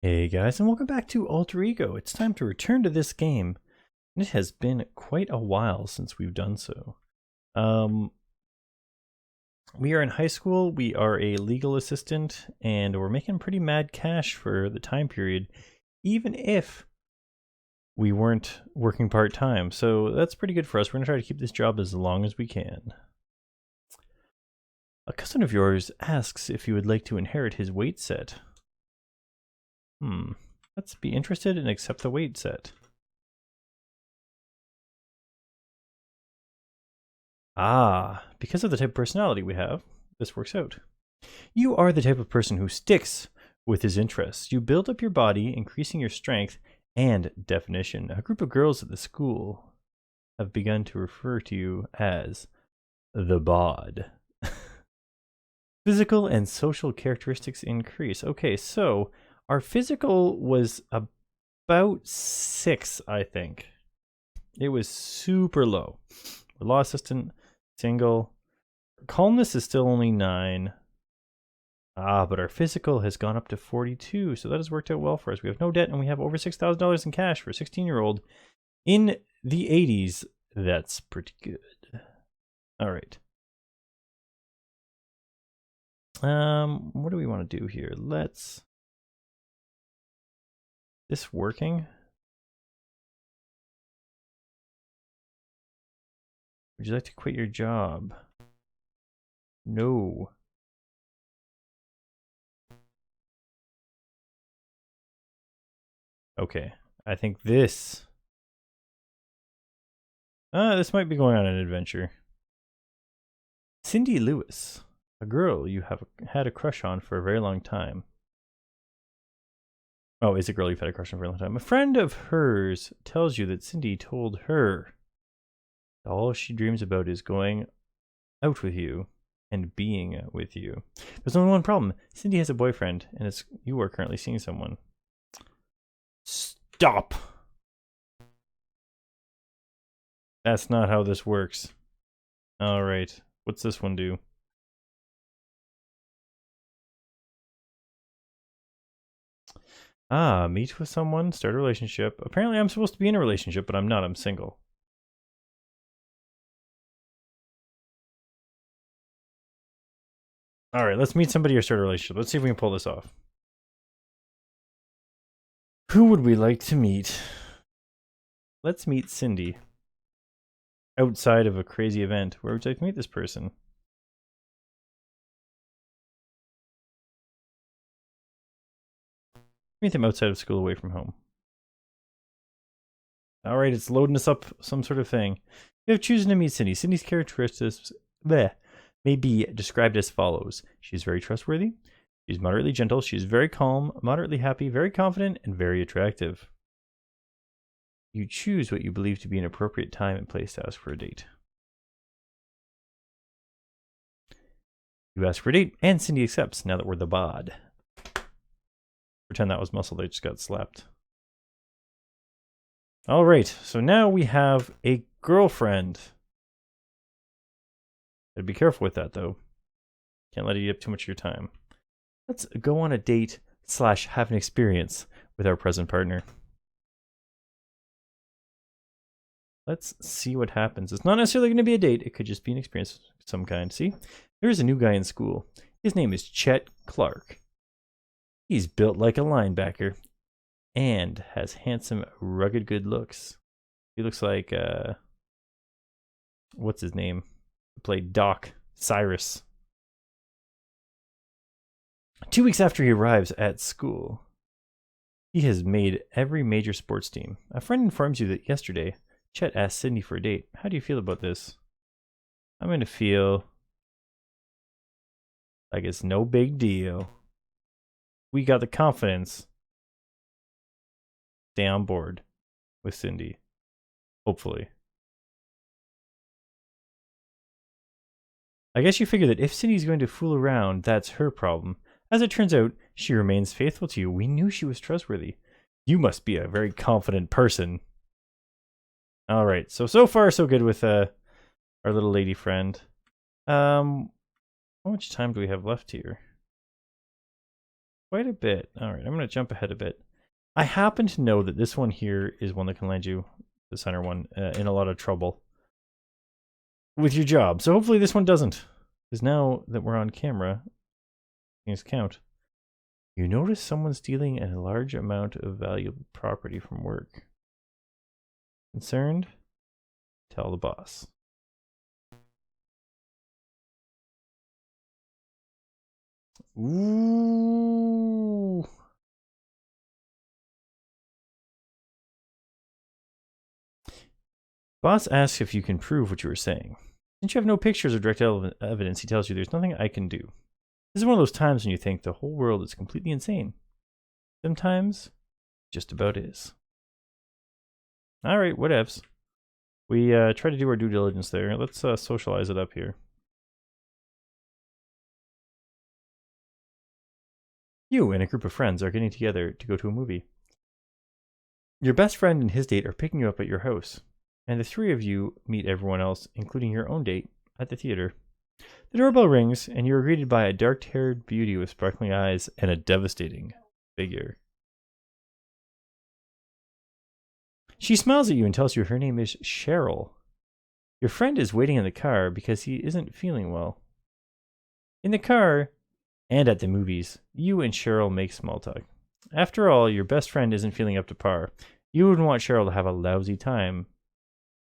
Hey guys, and welcome back to Alter Ego. It's time to return to this game. It has been quite a while since we've done so. We are in high school, we are a legal assistant, and we're making pretty mad cash for the time period, even if we weren't working part-time. So that's pretty good for us. We're going to try to keep this job as long as we can. A cousin of yours asks if you would like to inherit his weight set. Let's be interested and accept the weight set. Because of the type of personality we have, this works out. You are the type of person who sticks with his interests. You build up your body, increasing your strength and definition. A group of girls at the school have begun to refer to you as the bod. Physical and social characteristics increase. Okay, so our physical was about 6, I think. It was super low. Law assistant, single. Calmness is still only 9. But our physical has gone up to 42, so that has worked out well for us. We have no debt, and we have over $6,000 in cash for a 16-year-old in the 80s. That's pretty good. All right. What do we want to do here? Let's... This working? Would you like to quit your job? No. Okay, I think this... this might be going on an adventure. Cindy Lewis, a girl you have had a crush on for a very long time. Oh, is a girl you've had a crush on for a long time. A friend of hers tells you that Cindy told her all she dreams about is going out with you and being with you. There's only one problem. Cindy has a boyfriend, and you are currently seeing someone. Stop! That's not how this works. Alright, what's this one do? Meet with someone, start a relationship. Apparently I'm supposed to be in a relationship, but I'm not, I'm single. Alright, let's meet somebody or start a relationship. Let's see if we can pull this off. Who would we like to meet? Let's meet Cindy. Outside of a crazy event. Where would you like to meet this person? Meet them outside of school, away from home. Alright, it's loading us up some sort of thing. You have chosen to meet Cindy. Cindy's characteristics may be described as follows. She is very trustworthy. She's moderately gentle. She is very calm, moderately happy, very confident, and very attractive. You choose what you believe to be an appropriate time and place to ask for a date. You ask for a date, and Cindy accepts now that we're the bod. Pretend that was muscle, they just got slapped. Alright, so now we have a girlfriend. Gotta be careful with that, though. Can't let it eat up too much of your time. Let's go on a date / have an experience with our present partner. Let's see what happens. It's not necessarily going to be a date. It could just be an experience of some kind. See? There's a new guy in school. His name is Chet Clark. He's built like a linebacker and has handsome, rugged good looks. He looks like, what's his name? He played Doc Cyrus. 2 weeks after he arrives at school, he has made every major sports team. A friend informs you that yesterday, Chet asked Cindy for a date. How do you feel about this? I'm going to feel like it's no big deal. We got the confidence. Stay on board with Cindy. Hopefully. I guess you figure that if Cindy's going to fool around, that's her problem. As it turns out, she remains faithful to you. We knew she was trustworthy. You must be a very confident person. Alright, so far so good with our little lady friend. How much time do we have left here? quite a bit. All right, I'm going to jump ahead a bit. I happen to know that this one here is one that can land you, the center one, in a lot of trouble with your job. So hopefully this one doesn't. Because now that we're on camera, things count. You notice someone stealing a large amount of valuable property from work. Concerned? Tell the boss. Ooh. Boss asks if you can prove what you were saying. Since you have no pictures or direct evidence, he tells you there's nothing I can do. This is one of those times when you think the whole world is completely insane. Sometimes, just about is. Alright, whatevs. We try to do our due diligence there. Let's socialize it up here. You and a group of friends are getting together to go to a movie. Your best friend and his date are picking you up at your house, and the three of you meet everyone else, including your own date, at the theater. The doorbell rings, and you are greeted by a dark-haired beauty with sparkling eyes and a devastating figure. She smiles at you and tells you her name is Cheryl. Your friend is waiting in the car because he isn't feeling well. In the car, and at the movies, you and Cheryl make small talk. After all, your best friend isn't feeling up to par. You wouldn't want Cheryl to have a lousy time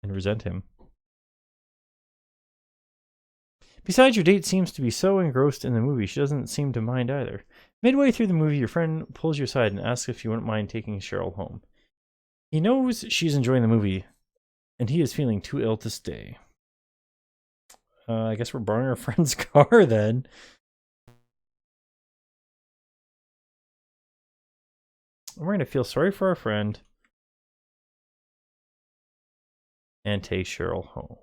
and resent him. Besides, your date seems to be so engrossed in the movie, she doesn't seem to mind either. Midway through the movie, your friend pulls you aside and asks if you wouldn't mind taking Cheryl home. He knows she's enjoying the movie, and he is feeling too ill to stay. I guess we're borrowing our friend's car then. We're going to feel sorry for our friend and take Cheryl home.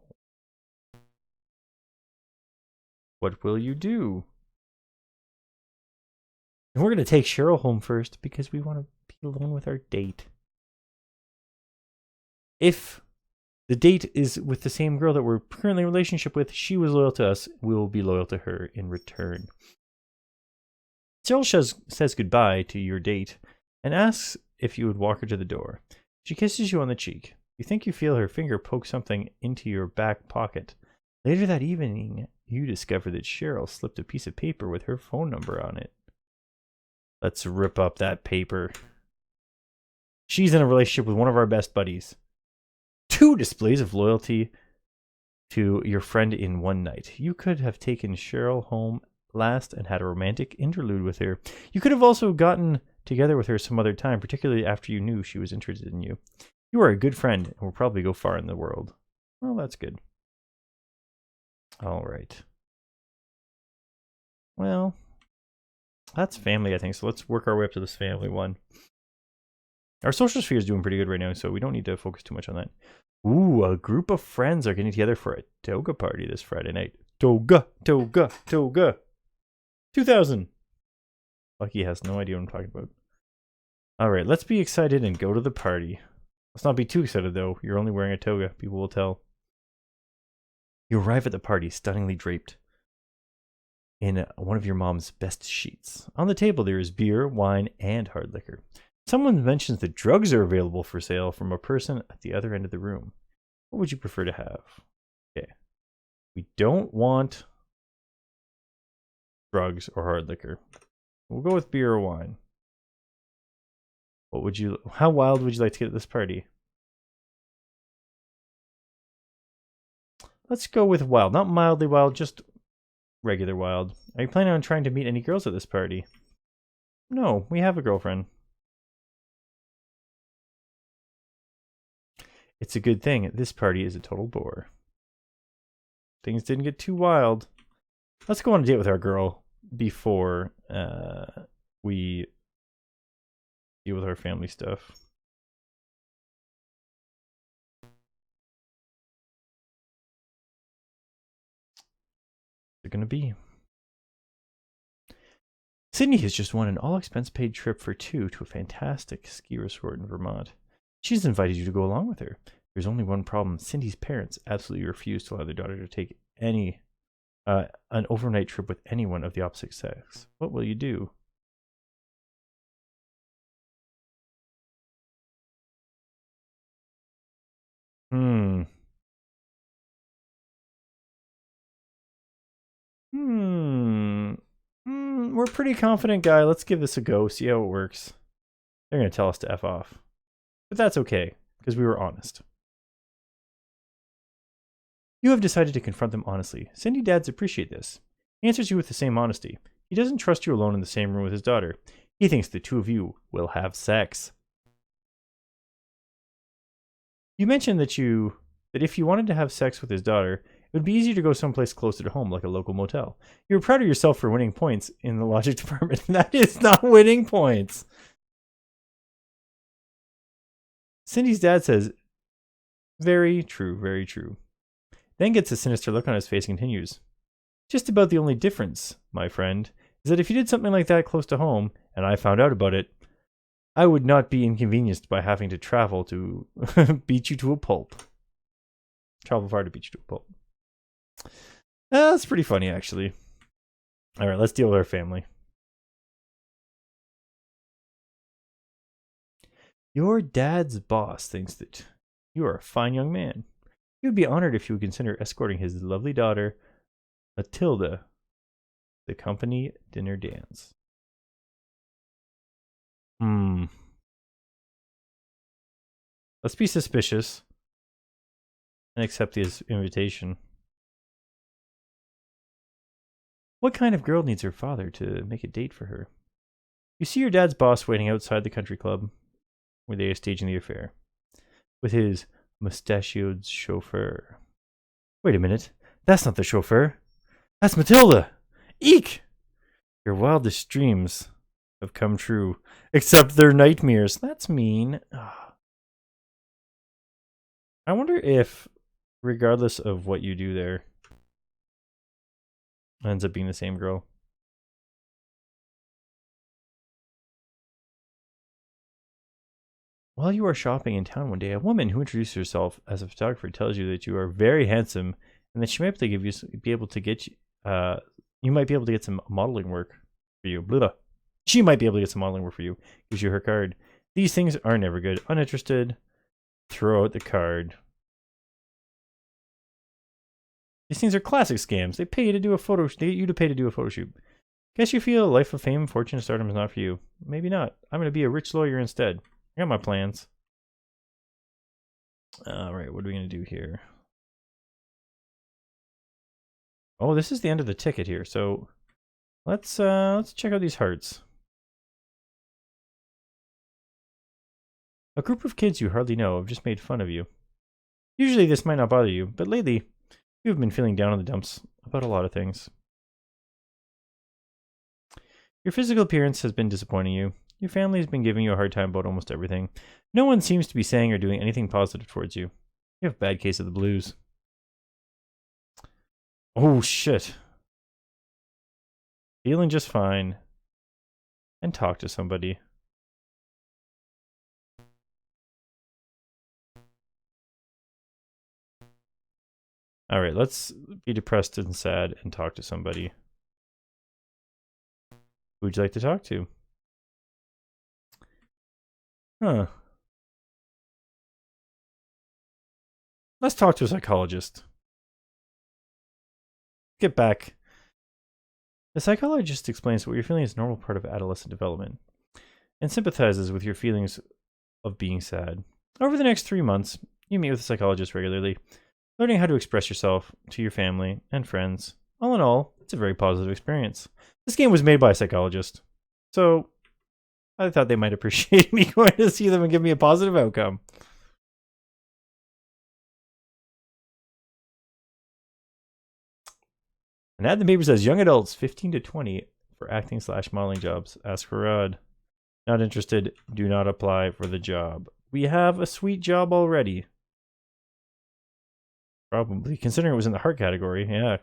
What will you do? And we're going to take Cheryl home first because we want to be alone with our date. If the date is with the same girl that we're currently in a relationship with, she was loyal to us, we will be loyal to her in return. Cheryl says goodbye to your date and asks if you would walk her to the door. She kisses you on the cheek. You think you feel her finger poke something into your back pocket. Later that evening, you discover that Cheryl slipped a piece of paper with her phone number on it. Let's rip up that paper. She's in a relationship with one of our best buddies. 2 displays of loyalty to your friend in one night. You could have taken Cheryl home last and had a romantic interlude with her. You could have also gotten together with her some other time, particularly after you knew she was interested in you. You are a good friend and will probably go far in the world. Well, that's good. All right. Well, that's family, I think. So let's work our way up to this family one. Our social sphere is doing pretty good right now, so we don't need to focus too much on that. Ooh, a group of friends are getting together for a Toga Party this Friday night. Toga, Toga, Toga. 2000. Lucky has no idea what I'm talking about. All right, let's be excited and go to the party. Let's not be too excited, though. You're only wearing a toga. People will tell. You arrive at the party, stunningly draped in one of your mom's best sheets. On the table, there is beer, wine, and hard liquor. Someone mentions that drugs are available for sale from a person at the other end of the room. What would you prefer to have? Okay. We don't want drugs or hard liquor. We'll go with beer or wine. How wild would you like to get at this party? Let's go with wild. Not mildly wild, just regular wild. Are you planning on trying to meet any girls at this party? No, we have a girlfriend. It's a good thing this party is a total bore. Things didn't get too wild. Let's go on a date with our girl before we deal with our family stuff. They're gonna be. Sydney has just won an all-expense-paid trip for 2 to a fantastic ski resort in Vermont. She's invited you to go along with her. There's only one problem. Cindy's parents absolutely refuse to allow their daughter to take an overnight trip with anyone of the opposite sex. What will you do? we're pretty confident, guy. Let's give this a go, see how it works. They're going to tell us to F off. But that's okay, because we were honest. You have decided to confront them honestly. Cindy dads appreciate this. He answers you with the same honesty. He doesn't trust you alone in the same room with his daughter. He thinks the two of you will have sex. You mentioned that if you wanted to have sex with his daughter, it would be easier to go someplace closer to home, like a local motel. You were proud of yourself for winning points in the logic department. That is not winning points. Cindy's dad says, very true, very true. Then gets a sinister look on his face and continues. Just about the only difference, my friend, is that if you did something like that close to home, and I found out about it, I would not be inconvenienced by having to travel to beat you to a pulp. Travel far to beat you to a pulp. That's pretty funny, actually. All right, let's deal with our family. Your dad's boss thinks that you are a fine young man. He would be honored if you would consider escorting his lovely daughter, Matilda, the company dinner dance. Let's be suspicious and accept his invitation. What kind of girl needs her father to make a date for her? You see your dad's boss waiting outside the country club where they are staging the affair, with his mustachioed chauffeur. Wait a minute, that's not the chauffeur. That's Matilda! Eek! Your wildest dreams have come true, except they're nightmares. That's mean. I wonder if, regardless of what you do there, it ends up being the same girl. While you are shopping in town one day, a woman who introduces herself as a photographer tells you that you are very handsome and that she might be able to get some modeling work for you. Blah. She might be able to get some modeling work for you. Gives you her card. These things are never good. Uninterested. Throw out the card. These things are classic scams. They pay you to do a photo. They get you to pay to do a photo shoot. Guess you feel a life of fame, fortune, and stardom is not for you. Maybe not. I'm going to be a rich lawyer instead. I got my plans. All right, what are we going to do here? Oh, this is the end of the ticket here. So let's check out these hearts. A group of kids you hardly know have just made fun of you. Usually this might not bother you, but lately you've been feeling down in the dumps about a lot of things. Your physical appearance has been disappointing you. Your family has been giving you a hard time about almost everything. No one seems to be saying or doing anything positive towards you. You have a bad case of the blues. Oh, shit. Feeling just fine. And talk to somebody. All right, let's be depressed and sad and talk to somebody. Who would you like to talk to? Huh. Let's talk to a psychologist. Get back. The psychologist explains that what you're feeling is a normal part of adolescent development and sympathizes with your feelings of being sad. Over the next 3 months, you meet with a psychologist regularly, learning how to express yourself to your family and friends. All in all, it's a very positive experience. This game was made by a psychologist, so I thought they might appreciate me going to see them and give me a positive outcome. An ad in the paper says, young adults 15 to 20 for acting/modeling jobs. Ask for Rod. Not interested. Do not apply for the job. We have a sweet job already. Probably, considering it was in the heart category. Yeah.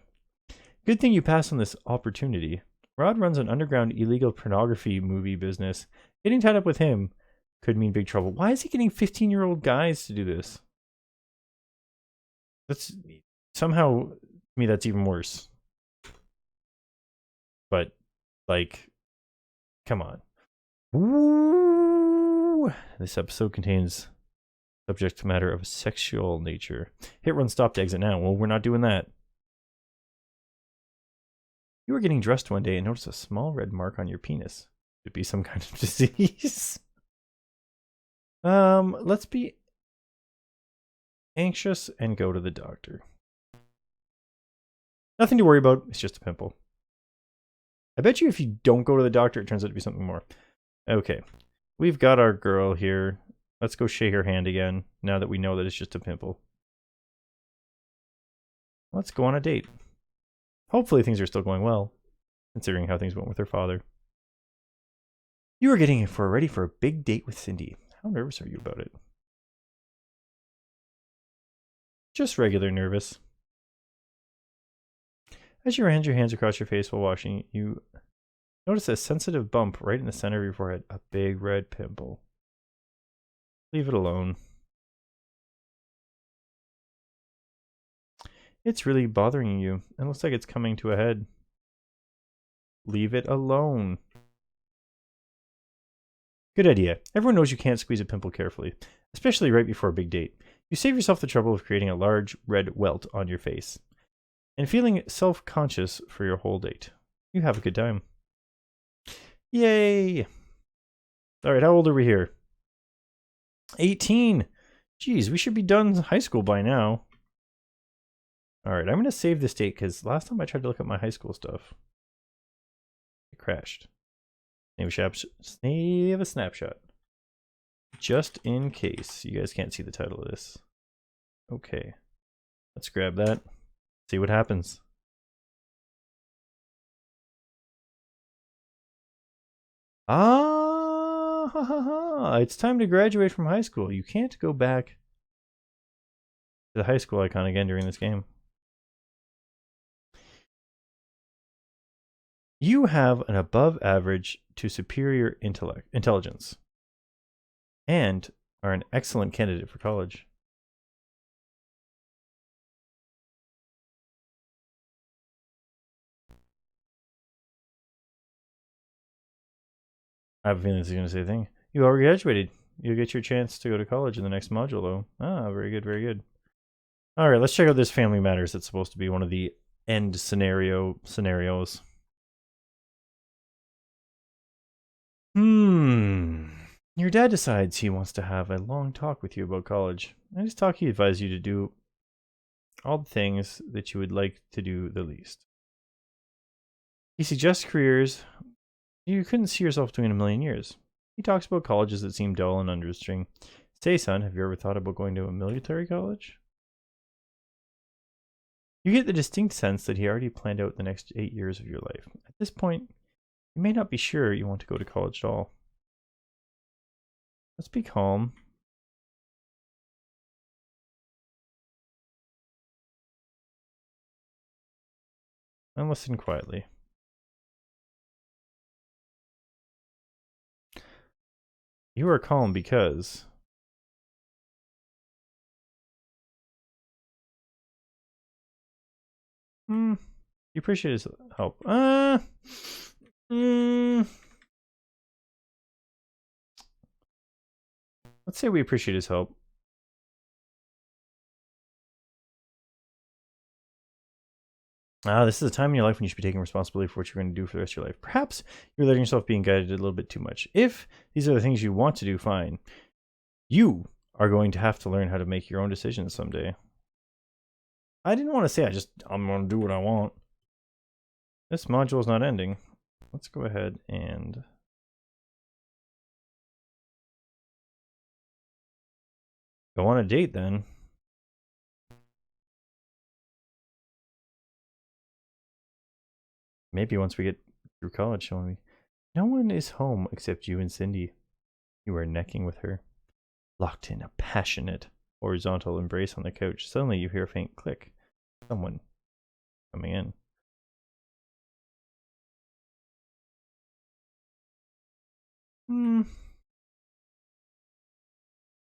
Good thing you passed on this opportunity. Rod runs an underground illegal pornography movie business. Getting tied up with him could mean big trouble. Why is he getting 15-year-old guys to do this? That's somehow, to me, that's even worse. But, like, come on. Ooh. This episode contains subject matter of a sexual nature. Hit, run, stop to exit now. Well, we're not doing that. You were getting dressed one day and noticed a small red mark on your penis. Could it be some kind of disease? Let's be anxious and go to the doctor. Nothing to worry about. It's just a pimple. I bet you if you don't go to the doctor, it turns out to be something more. Okay. We've got our girl here. Let's go shake her hand again, now that we know that it's just a pimple. Let's go on a date. Hopefully things are still going well, considering how things went with her father. You are getting ready for a big date with Cindy. How nervous are you about it? Just regular nervous. As you ran your hands across your face while washing, you notice a sensitive bump right in the center of your forehead, a big red pimple. Leave it alone. It's really bothering you, and looks like it's coming to a head. Leave it alone. Good idea. Everyone knows you can't squeeze a pimple carefully, especially right before a big date. You save yourself the trouble of creating a large red welt on your face and feeling self-conscious for your whole date. You have a good time. Yay! Alright, how old are we here? 18! Jeez, we should be done high school by now. Alright, I'm going to save this date because last time I tried to look at my high school stuff, it crashed. Save a snapshot. Just in case. You guys can't see the title of this. Okay. Let's grab that. See what happens. Ah, ha, ha, ha. It's time to graduate from high school. You can't go back to the high school icon again during this game. You have an above average to superior intelligence and are an excellent candidate for college. I have a feeling this is going to say a thing. You already graduated. You'll get your chance to go to college in the next module, though. Ah, very good, very good. All right, let's check out this Family Matters. That's supposed to be one of the end scenarios. Your dad decides he wants to have a long talk with you about college. In his talk, he advised you to do all the things that you would like to do the least. He suggests careers you couldn't see yourself doing in a million years. He talks about colleges that seem dull and uninteresting. Say, son, have you ever thought about going to a military college? You get the distinct sense that he already planned out the next 8 years of your life. At this point, you may not be sure you want to go to college at all. Let's be calm. And listen quietly. You are calm because you appreciate his help. Let's say we appreciate his help. This is a time in your life when you should be taking responsibility for what you're going to do for the rest of your life. Perhaps you're letting yourself being guided a little bit too much. If these are the things you want to do, fine. You are going to have to learn how to make your own decisions someday. I didn't want to say I'm going to do what I want. This module is not ending. Let's go ahead and go on a date then. Maybe once we get through college, shall we? No one is home except you and Cindy. You are necking with her, locked in a passionate, horizontal embrace on the couch. Suddenly you hear a faint click. Someone coming in.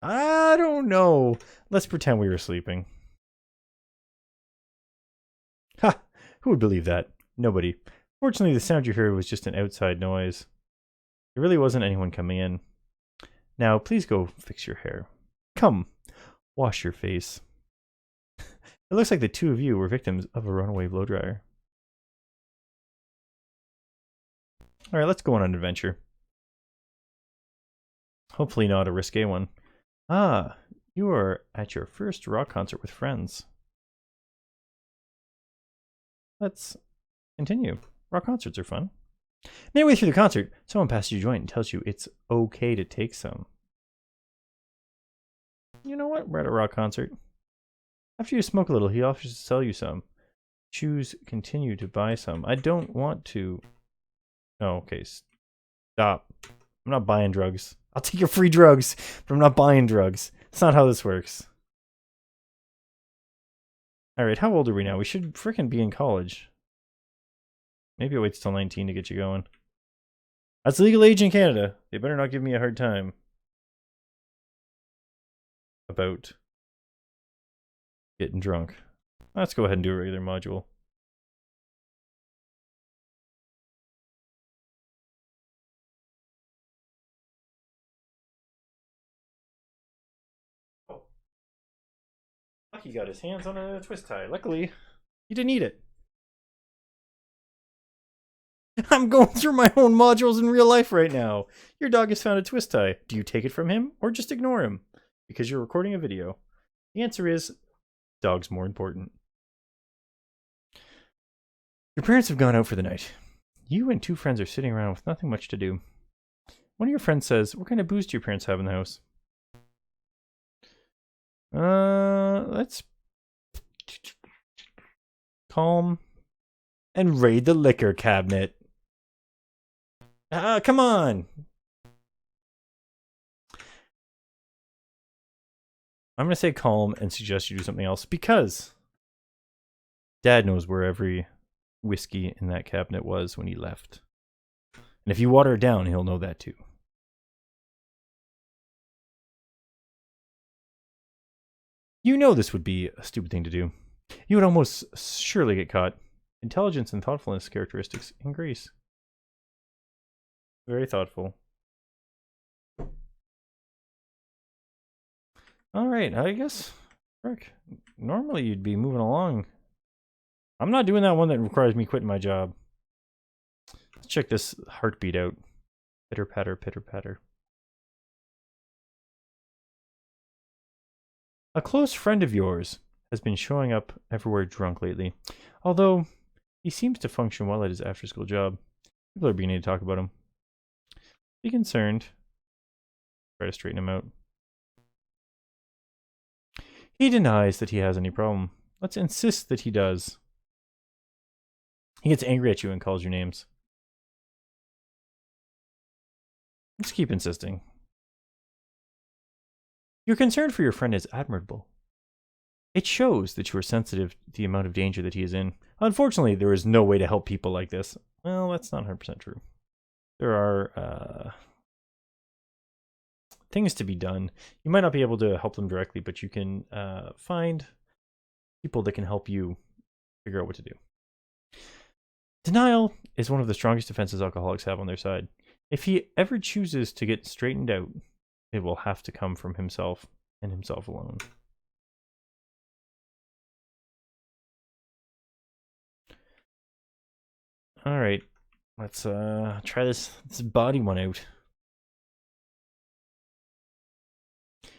I don't know. Let's pretend we were sleeping. Ha! Who would believe that? Nobody. Fortunately, the sound you heard was just an outside noise. There really wasn't anyone coming in. Now, please go fix your hair. Come, wash your face. It looks like the two of you were victims of a runaway blow dryer. All right, let's go on an adventure. Hopefully not a risque one. Ah, you are at your first rock concert with friends. Let's continue. Rock concerts are fun. Midway through the concert, someone passes you a joint and tells you it's okay to take some. You know what? We're at a rock concert. After you smoke a little, he offers to sell you some. Choose continue to buy some. I don't want to. Oh, okay. Stop. I'm not buying drugs. I'll take your free drugs, but I'm not buying drugs. That's not how this works. Alright, how old are we now? We should frickin' be in college. Maybe it waits till 19 to get you going. That's legal age in Canada. They better not give me a hard time about getting drunk. Let's go ahead and do a regular module. Oh. Lucky got his hands on a twist tie. Luckily, he didn't eat it. I'm going through my own modules in real life right now. Your dog has found a twist tie. Do you take it from him or just ignore him? Because you're recording a video. The answer is, dog's more important. Your parents have gone out for the night. You and two friends are sitting around with nothing much to do. One of your friends says, what kind of booze do your parents have in the house? Let's calm and raid the liquor cabinet. Come on. I'm going to say calm and suggest you do something else because Dad knows where every whiskey in that cabinet was when he left. And if you water it down, he'll know that too. You know this would be a stupid thing to do. You would almost surely get caught. Intelligence and thoughtfulness characteristics increase. Very thoughtful. Alright, I guess. Frick. Normally you'd be moving along. I'm not doing that one that requires me quitting my job. Let's check this heartbeat out. Pitter patter, pitter patter. A close friend of yours has been showing up everywhere drunk lately. Although, he seems to function well at his after-school job. People are beginning to talk about him. Be concerned. Try to straighten him out. He denies that he has any problem. Let's insist that he does. He gets angry at you and calls you names. Let's keep insisting. Your concern for your friend is admirable. It shows that you are sensitive to the amount of danger that he is in. Unfortunately, there is no way to help people like this. Well, that's not 100% true. There are things to be done. You might not be able to help them directly, but you can find people that can help you figure out what to do. Denial is one of the strongest defenses alcoholics have on their side. If he ever chooses to get straightened out, it will have to come from himself and himself alone. All right, let's try this body one out.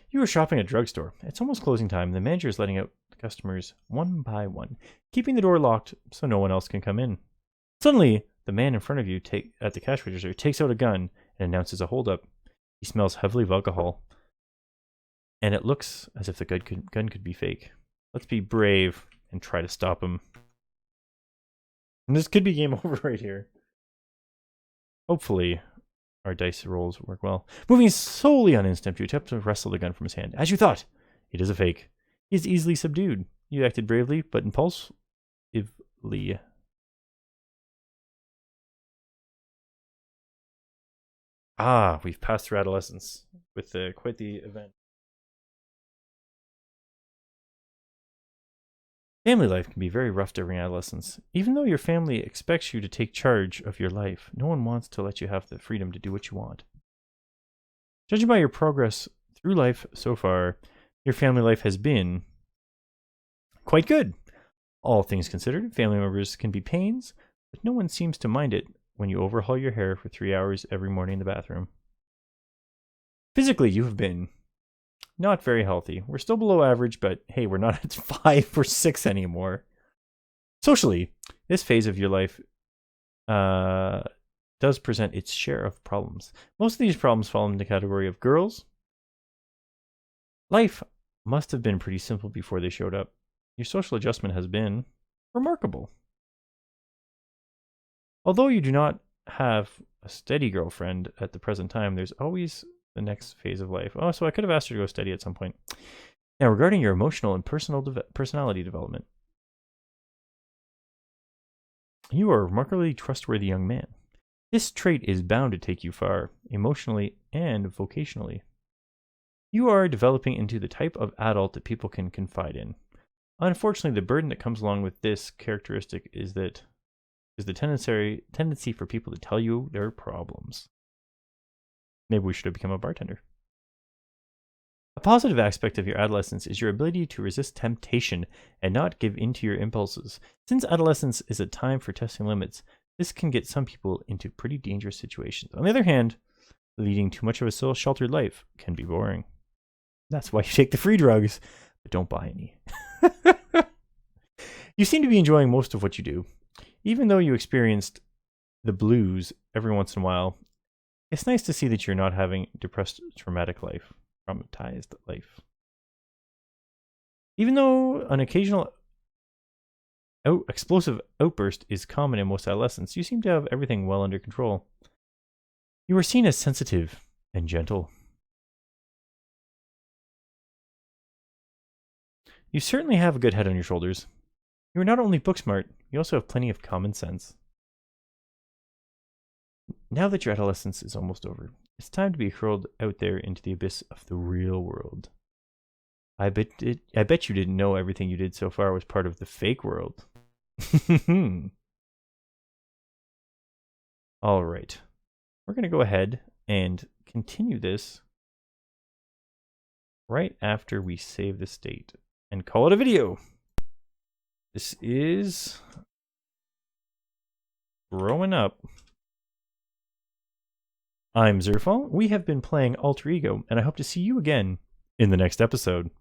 You are shopping at a drugstore. It's almost closing time. The manager is letting out the customers one by one, keeping the door locked so no one else can come in. Suddenly, the man in front of you at the cash register takes out a gun and announces a holdup. He smells heavily of alcohol, and it looks as if the gun could be fake. Let's be brave and try to stop him. And this could be game over right here. Hopefully, our dice rolls work well. Moving solely on instinct, you attempt to wrestle the gun from his hand. As you thought, it is a fake. He is easily subdued. You acted bravely, but impulsively. Ah, we've passed through adolescence with quite the event. Family life can be very rough during adolescence. Even though your family expects you to take charge of your life, no one wants to let you have the freedom to do what you want. Judging by your progress through life so far, your family life has been quite good. All things considered, family members can be pains, but no one seems to mind it when you overhaul your hair for 3 hours every morning in the bathroom. Physically, you have been not very healthy. We're still below average, but hey, we're not at 5 or 6 anymore. Socially, this phase of your life does present its share of problems. Most of these problems fall in the category of girls. Life must have been pretty simple before they showed up. Your social adjustment has been remarkable. Although you do not have a steady girlfriend at the present time, there's always the next phase of life. Oh, so I could have asked her to go steady at some point. Now, regarding your emotional and personality development, you are a remarkably trustworthy young man. This trait is bound to take you far, emotionally and vocationally. You are developing into the type of adult that people can confide in. Unfortunately, the burden that comes along with this characteristic is the tendency for people to tell you their problems. Maybe we should have become a bartender. A positive aspect of your adolescence is your ability to resist temptation and not give in to your impulses. Since adolescence is a time for testing limits, this can get some people into pretty dangerous situations. On the other hand, leading too much of a sheltered life can be boring. That's why you take the free drugs, but don't buy any. You seem to be enjoying most of what you do. Even though you experienced the blues every once in a while, it's nice to see that you're not having depressed, traumatized life. Even though an occasional explosive outburst is common in most adolescents, you seem to have everything well under control. You are seen as sensitive and gentle. You certainly have a good head on your shoulders. You are not only book smart, you also have plenty of common sense. Now that your adolescence is almost over, it's time to be hurled out there into the abyss of the real world. I bet you didn't know everything you did so far was part of the fake world. All right. We're going to go ahead and continue this right after we save the state and call it a video. This is Growing Up. I'm Zerfall. We have been playing Alter Ego, and I hope to see you again in the next episode.